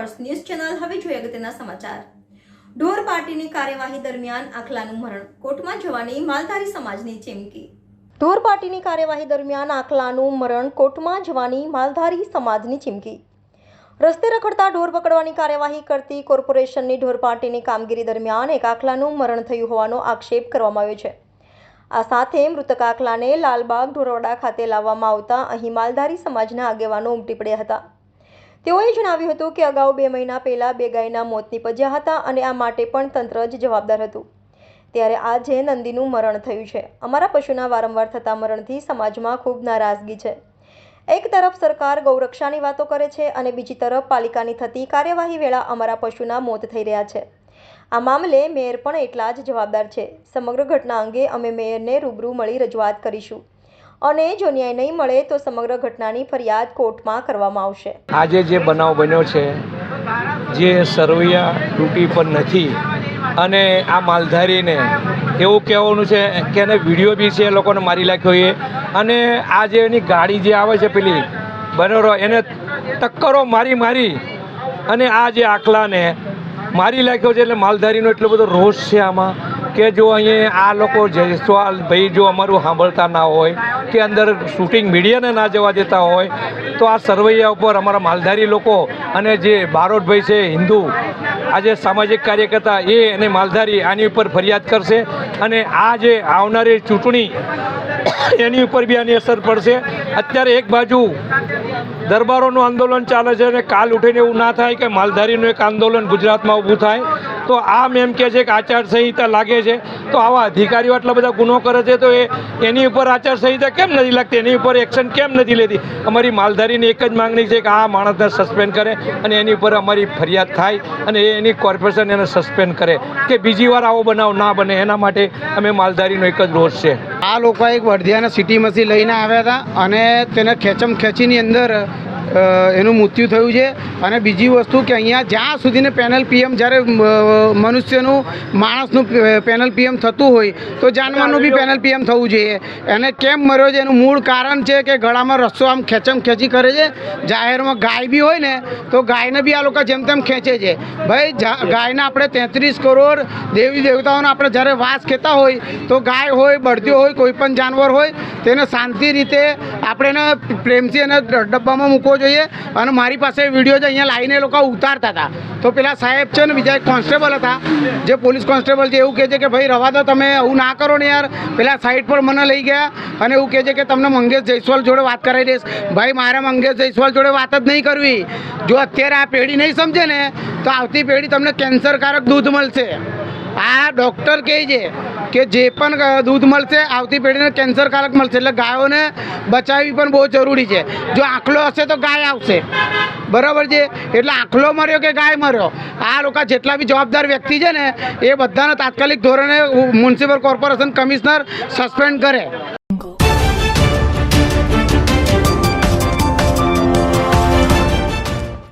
હર્ષ news channel હવે જોઈએ અગત્યના સમાચાર। ઢોર પાર્ટીની કાર્યવાહી દરમિયાન આખલાનું મરણ, કોર્ટમાં જવાની માલધારી સમાજની ચીમકી। ઢોર પાર્ટીની કાર્યવાહી દરમિયાન આખલાનું મરણ, કોર્ટમાં જવાની માલધારી સમાજની ચીમકી। રસ્તે રખડતા ઢોર પકડવાની કાર્યવાહી કરતી કોર્પોરેશનની ઢોર પાર્ટીની કામગીરી દરમિયાન એક આખલાનું મરણ થયું હોવાનો આક્ષેપ કરવામાં આવ્યો છે। આ સાથે મૃતક આખલાને લાલબાગ ઢોરવાડા ખાતે લાવવામાં આવતા અહીં માલધારી સમાજના આગેવાનો ઉમટી પડ્યા હતા। તેઓએ જણાવ્યું હતું કે અગાઉ 2 મહિના પહેલા 2 ગાયના મોત નીપજ્યા હતા અને આ માટે પણ તંત્ર જ જવાબદાર હતું, ત્યારે આજે નંદીનું મરણ થયું છે। અમારા પશુના વારંવાર થતા મરણથી સમાજમાં ખૂબ નારાજગી છે। એક તરફ સરકાર ગૌરક્ષાની વાતો કરે છે અને બીજી તરફ પાલિકાની થતી કાર્યવાહી વેળા અમારા પશુના મોત થઈ રહ્યા છે। આ મામલે મેયર પણ એટલા જ જવાબદાર છે। સમગ્ર ઘટના અંગે અમે મેયરને રૂબરૂ મળી રજૂઆત કરીશું અને જો ન્યાય નહીં મળે તો સમગ્ર ઘટનાની ફરિયાદ કોર્ટમાં કરવામાં આવશે। આજે જે બનાવ બન્યો છે, જે સરવૈયા ડ્યુટી પર નથી અને આ માલધારીને એવું કહેવાનું છે કે એને વિડીયો બી છે, એ લોકોને મારી નાખ્યો એ, અને આ જે એની ગાડી જે આવે છે પેલી બરોબર એને ટક્કરો મારી અને આ જે આખલાને મારી નાખ્યો છે। એટલે માલધારીનો એટલો બધો રોષ છે આમાં કે જો અહીંયા આ લોકો જયસ્વાલ ભાઈ જો અમારું સાંભળતા ના હોય કે અંદર શૂટિંગ મીડિયાને ના જવા દેતા હોય તો આ સરવૈયા ઉપર અમારા માલધારી લોકો અને જે બારોટભાઈ છે હિન્દુ, આજે સામાજિક કાર્યકર્તા એ અને માલધારી આની ઉપર ફરિયાદ કરશે અને આ જે આવનારી ચૂંટણી એની ઉપર બી આની અસર પડશે। અત્યારે એક બાજુ દરબારોનું આંદોલન ચાલે છે અને કાલ ઉઠીને એવું ના થાય કે માલધારીનું એક આંદોલન ગુજરાતમાં ઊભું થાય તો આમ એમ કહે છે કે આચારસંહિતા લાગે છે, તો આવા અધિકારીઓ આટલા બધા ગુનો કરે છે તો એની ઉપર આચારસંહિતા કેમ નથી લાગતી, એની ઉપર એક્શન કેમ નથી લેતી? અમારી માલધારીની એક જ માંગણી છે કે આ માણસને સસ્પેન્ડ કરે અને એની ઉપર અમારી ફરિયાદ થાય અને એની કોર્પોરેશન એને સસ્પેન્ડ કરે કે બીજી વાર આવો બનાવ ના બને, એના માટે અમે માલધારીનો એક જ રોષ છે। આ લોકો એક વઢિયાના સિટીમાંથી લઈને આવ્યા હતા અને તેને ખેંચની અંદર એનું મૃત્યુ થયું છે। અને બીજી વસ્તુ કે અહીંયા જ્યાં સુધીને પેનલ પીએમ જ્યારે મનુષ્યનું માણસનું પેનલ પીએમ થતું હોય તો જાનવરનું બી પેનલ પીએમ થવું જોઈએ। એને કેમ મર્યો છે એનું મૂળ કારણ છે કે ગળામાં રસ્સો આમ ખેંચી કરે છે। જાહેરમાં ગાય બી હોય ને તો ગાયને બી આ લોકો જેમ તેમ ખેંચે છે। ભાઈ ગાયના આપણે 33 કરોડ દેવી દેવતાઓનો આપણે જ્યારે વાસ કહેતા હોય તો ગાય હોય, બળદિયો હોય, કોઈ પણ જાનવર હોય તેને શાંતિ રીતે આપણે એને પ્રેમથી એને ડબ્બામાં મૂકવો જોઈએ। અને મારી પાસે વિડીયો છે, અહીંયા લાવીને લોકો ઉતારતા હતા તો પેલા સાહેબ છે ને બીજા એક કોન્સ્ટેબલ હતા જે પોલીસ કોન્સ્ટેબલ છે, એવું કહે છે કે ભાઈ રવા દો, તમે એવું ના કરો ને યાર। પેલા સાઈડ પર મને લઈ ગયા અને એવું કહે છે કે તમને મંગેશ જયસ્વાલ જોડે વાત કરાવી દઈશ। ભાઈ મારે મંગેશ જયસ્વાલ જોડે વાત જ નહીં કરવી। જો અત્યારે આ પેઢી નહીં સમજે ને તો આવતી પેઢી તમને કેન્સરકારક દૂધ મળશે। આ ડૉક્ટર કહે છે કે જે પણ દૂધ મળશે આવતી પેઢીને કેન્સરકારક મળશે, એટલે ગાયોને બચાવવી પણ બહુ જરૂરી છે। જો આખલો હશે તો ગાય આવશે, બરાબર છે? એટલે આખલો મર્યો કે ગાય મર્યો, આ લોકો જેટલા બી જવાબદાર વ્યક્તિ છે ને એ બધાને તાત્કાલિક ધોરણે મ્યુનિસિપલ કોર્પોરેશન કમિશનર સસ્પેન્ડ કરે।